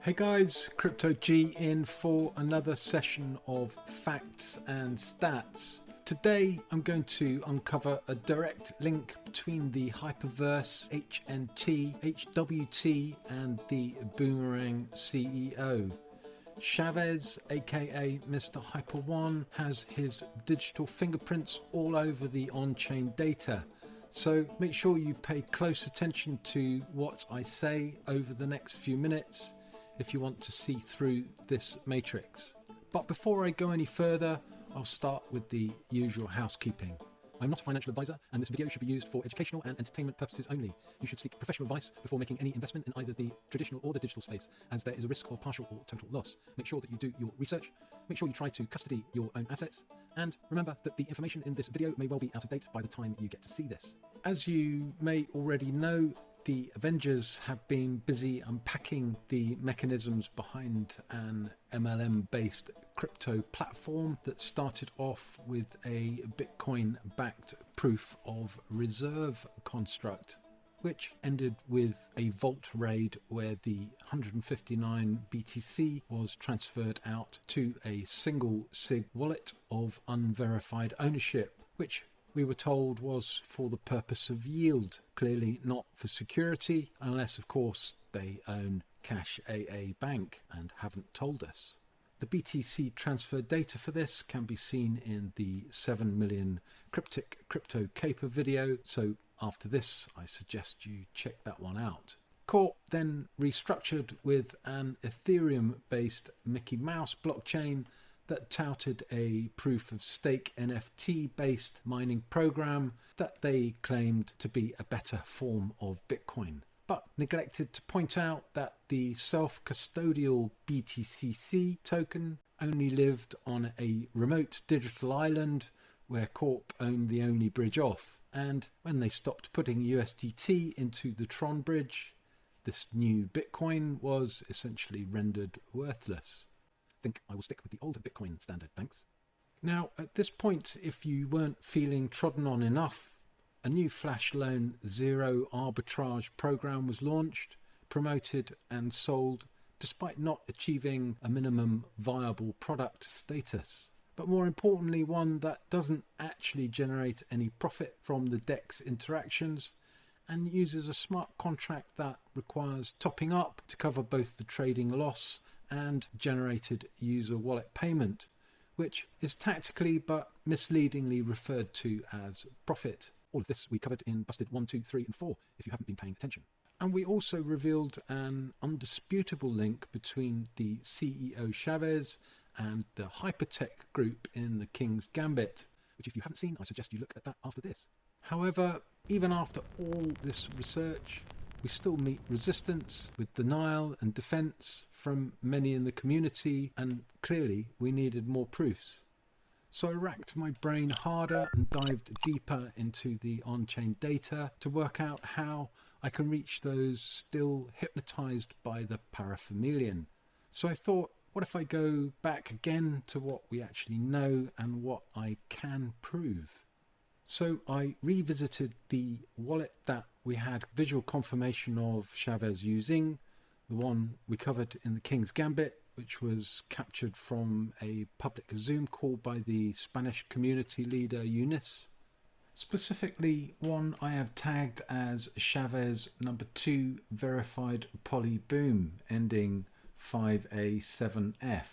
Hey guys, Crypto G in for another session of facts and stats. Today I'm going to uncover a direct link between the HyperVerse HNT, HWT and the Boomerang CEO. Shavez, aka MrHyperOne, has his digital fingerprints all over the on-chain data. So make sure you pay close attention to what I say over the next few minutes if you want to see through this matrix. But before I go any further, I'll start with the usual housekeeping. I'm not a financial advisor, and this video should be used for educational and entertainment purposes only. You should seek professional advice before making any investment in either the traditional or the digital space, as there is a risk of partial or total loss. Make sure that you do your research, make sure you try to custody your own assets, and remember that the information in this video may well be out of date by the time you get to see this. As you may already know, the Avengers have been busy unpacking the mechanisms behind an MLM-based crypto platform that started off with a Bitcoin-backed proof of reserve construct, which ended with a vault raid where the 159 BTC was transferred out to a single SIG wallet of unverified ownership, which we were told was for the purpose of yield, clearly not for security, unless of course they own Cashaa Bank and haven't told us. The BTC transfer data for this can be seen in the 7 million cryptic crypto caper video, so after this I suggest you check that one out. Corp then restructured with an Ethereum-based Mickey Mouse blockchain that touted a proof of stake NFT based mining program that they claimed to be a better form of Bitcoin, but neglected to point out that the self-custodial BTCC token only lived on a remote digital island where Corp owned the only bridge off, and when they stopped putting USDT into the Tron bridge, this new Bitcoin was essentially rendered worthless. I think I will stick with the old Bitcoin standard, thanks. Now, at this point, if you weren't feeling trodden on enough, a new flash loan zero arbitrage program was launched, promoted and sold, despite not achieving a minimum viable product status. But more importantly, one that doesn't actually generate any profit from the DEX interactions and uses a smart contract that requires topping up to cover both the trading loss and generated user wallet payment, which is tactically but misleadingly referred to as profit. All of this we covered in Busted 1, 2, 3 and 4 if you haven't been paying attention. And we also revealed an undisputable link between the CEO Shavez and the hypertech group in the King's Gambit, which if you haven't seen, I suggest you look at that after this. However, even after all this research, we still meet resistance with denial and defense from many in the community, and clearly we needed more proofs. So I racked my brain harder and dived deeper into the on-chain data to work out how I can reach those still hypnotized by the paraphernalian. So I thought, what if I go back again to what we actually know and what I can prove? So I revisited the wallet that we had visual confirmation of Shavez using, the one we covered in the King's Gambit, which was captured from a public Zoom call by the Spanish community leader Eunice. Specifically, one I have tagged as Shavez number 2 verified poly boom ending 5A7F.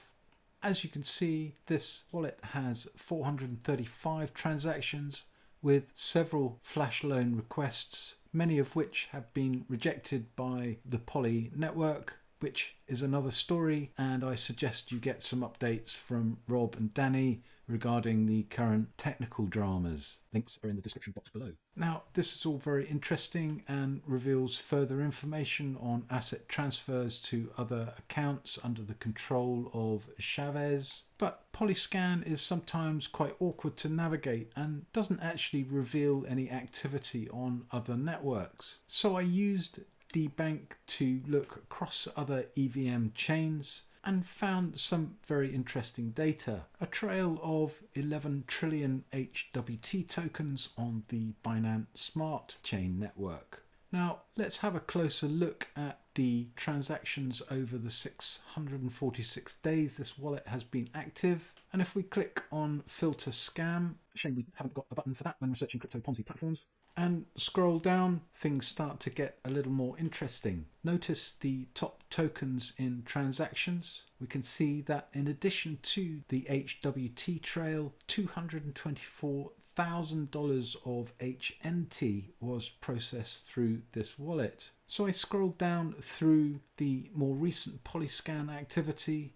As you can see, this wallet has 435 transactions with several flash loan requests, many of which have been rejected by the Poly network, which is another story, and I suggest you get some updates from Rob and Danny regarding the current technical dramas. Links are in the description box below. Now, this is all very interesting and reveals further information on asset transfers to other accounts under the control of Shavez, but Polyscan is sometimes quite awkward to navigate and doesn't actually reveal any activity on other networks. So I used DeBank to look across other EVM chains and found some very interesting data. A trail of 11 trillion HWT tokens on the Binance Smart Chain network. Now let's have a closer look at the transactions over the 646 days this wallet has been active. And if we click on filter scam, shame we haven't got a button for that when researching crypto Ponzi platforms, and scroll down, things start to get a little more interesting. Notice the top tokens in transactions. We can see that in addition to the HWT trail, $224,000 of HNT was processed through this wallet. So I scrolled down through the more recent Polyscan activity,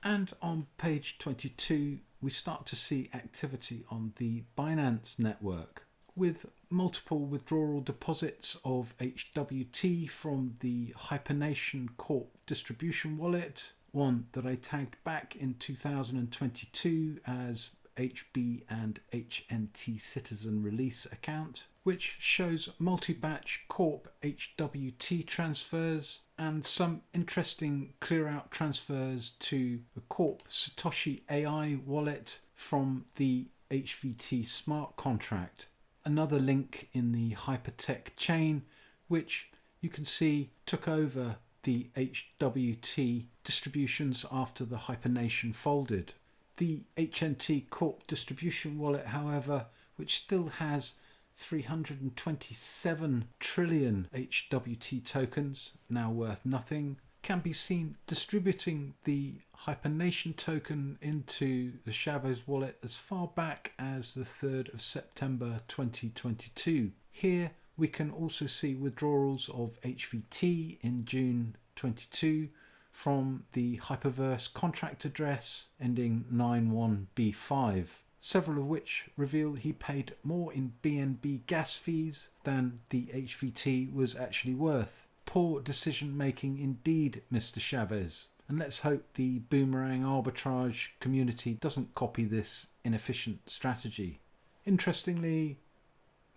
and on page 22 we start to see activity on the Binance network with multiple withdrawal deposits of HWT from the Hypernation Corp distribution wallet, one that I tagged back in 2022 as HB and HNT Citizen Release account, which shows multi-batch Corp HWT transfers and some interesting clear-out transfers to the Corp Satoshi AI wallet from the HVT smart contract. Another link in the Hypertech chain, which you can see took over the HWT distributions after the Hypernation folded. The HNT Corp distribution wallet, however, which still has 327 trillion HWT tokens, now worth nothing, can be seen distributing the Hypernation token into the Shavez wallet as far back as the 3rd of September 2022. Here we can also see withdrawals of HVT in June 22 from the HyperVerse contract address ending 91B5. Several of which reveal he paid more in BNB gas fees than the HVT was actually worth. Poor decision making indeed, Mr. Shavez. And let's hope the Boomerang arbitrage community doesn't copy this inefficient strategy. Interestingly,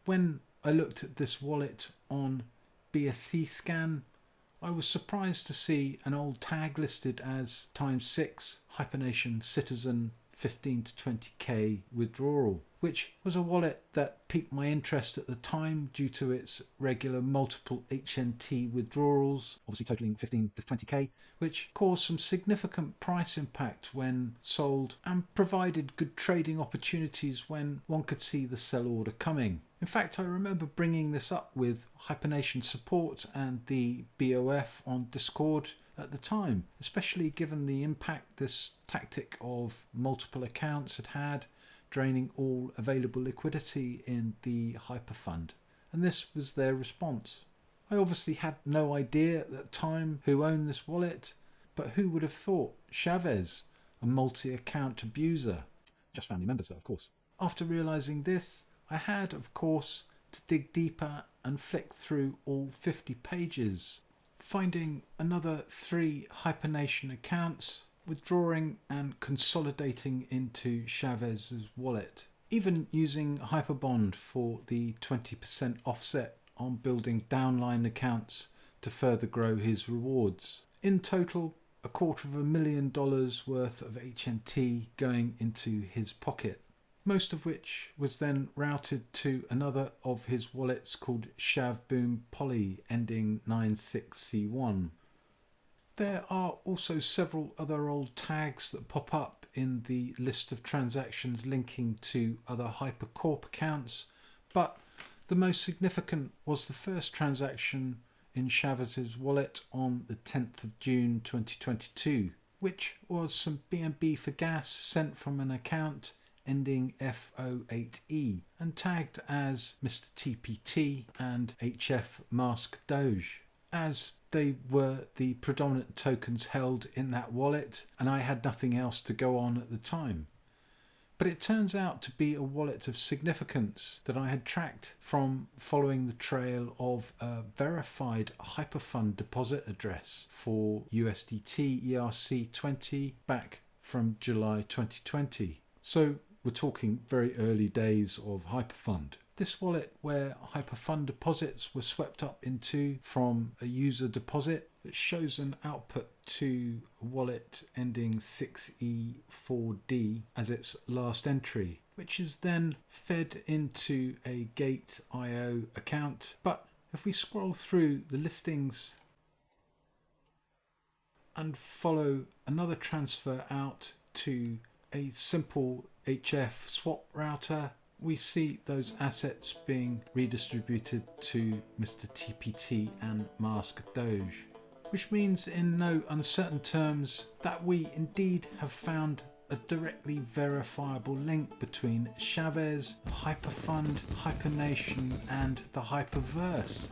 when I looked at this wallet on BSCscan, I was surprised to see an old tag listed as ×6 Hypernation Citizen 15 to 20k withdrawal, which was a wallet that piqued my interest at the time due to its regular multiple HNT withdrawals, obviously totaling 15 to 20k, which caused some significant price impact when sold and provided good trading opportunities when one could see the sell order coming. In fact, I remember bringing this up with Hypernation support and the BOF on Discord at the time, especially given the impact this tactic of multiple accounts had had, draining all available liquidity in the HyperFUND. And this was their response. I obviously had no idea at the time who owned this wallet, but who would have thought Shavez, a multi-account abuser? Just family members though, of course. After realising this, I had, of course, to dig deeper and flick through all 50 pages, finding another 3 Hypernation accounts, withdrawing and consolidating into Chavez's wallet, even using HyperBond for the 20% offset on building downline accounts to further grow his rewards. In total, $250,000 worth of HNT going into his pocket, most of which was then routed to another of his wallets called Shavboom Poly, ending 96C1. There are also several other old tags that pop up in the list of transactions linking to other HyperCorp accounts, but the most significant was the first transaction in Chavez's wallet on the 10th of June 2022, which was some BNB for gas sent from an account ending F08E and tagged as Mr. TPT and HF Mask Doge, as they were the predominant tokens held in that wallet and I had nothing else to go on at the time. But it turns out to be a wallet of significance that I had tracked from following the trail of a verified HyperFUND deposit address for USDT ERC20 back from July 2020. So we're talking very early days of HyperFUND. This wallet, where HyperFUND deposits were swept up into from a user deposit, that shows an output to a wallet ending 6E4D as its last entry. which is then fed into a Gate.io account. But if we scroll through the listings and follow another transfer out to a simple HF swap router, we see those assets being redistributed to Mr. TPT and Mask Doge, which means in no uncertain terms that we indeed have found a directly verifiable link between Shavez, the HyperFUND, HyperNation and the HyperVerse.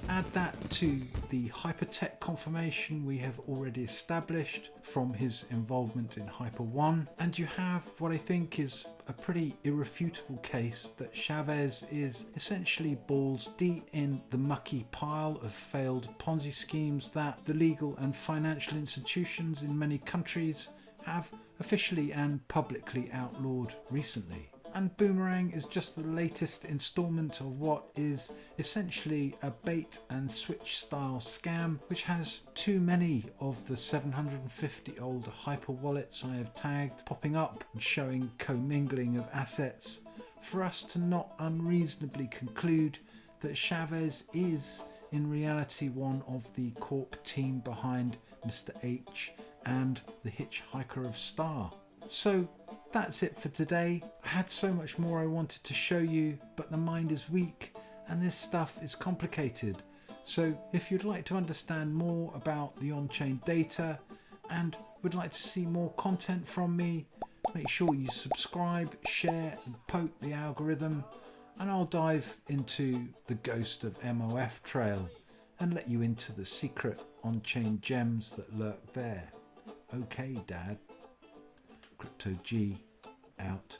Add that to the hypertech confirmation we have already established from his involvement in HyperOne, and you have what I think is a pretty irrefutable case that Shavez is essentially balls deep in the mucky pile of failed Ponzi schemes that the legal and financial institutions in many countries have officially and publicly outlawed recently. And Boomerang is just the latest installment of what is essentially a bait and switch style scam, which has too many of the 750 old HyperWallets I have tagged popping up and showing commingling of assets for us to not unreasonably conclude that Shavez is in reality one of the corp team behind Mr. H and the Hitchhiker of Star. So that's it for today. I had so much more I wanted to show you, but the mind is weak and this stuff is complicated. So if you'd like to understand more about the on-chain data and would like to see more content from me, make sure you subscribe, share and poke the algorithm, and I'll dive into the ghost of MOF trail and let you into the secret on-chain gems that lurk there. Okay, Dad. Crypto G out.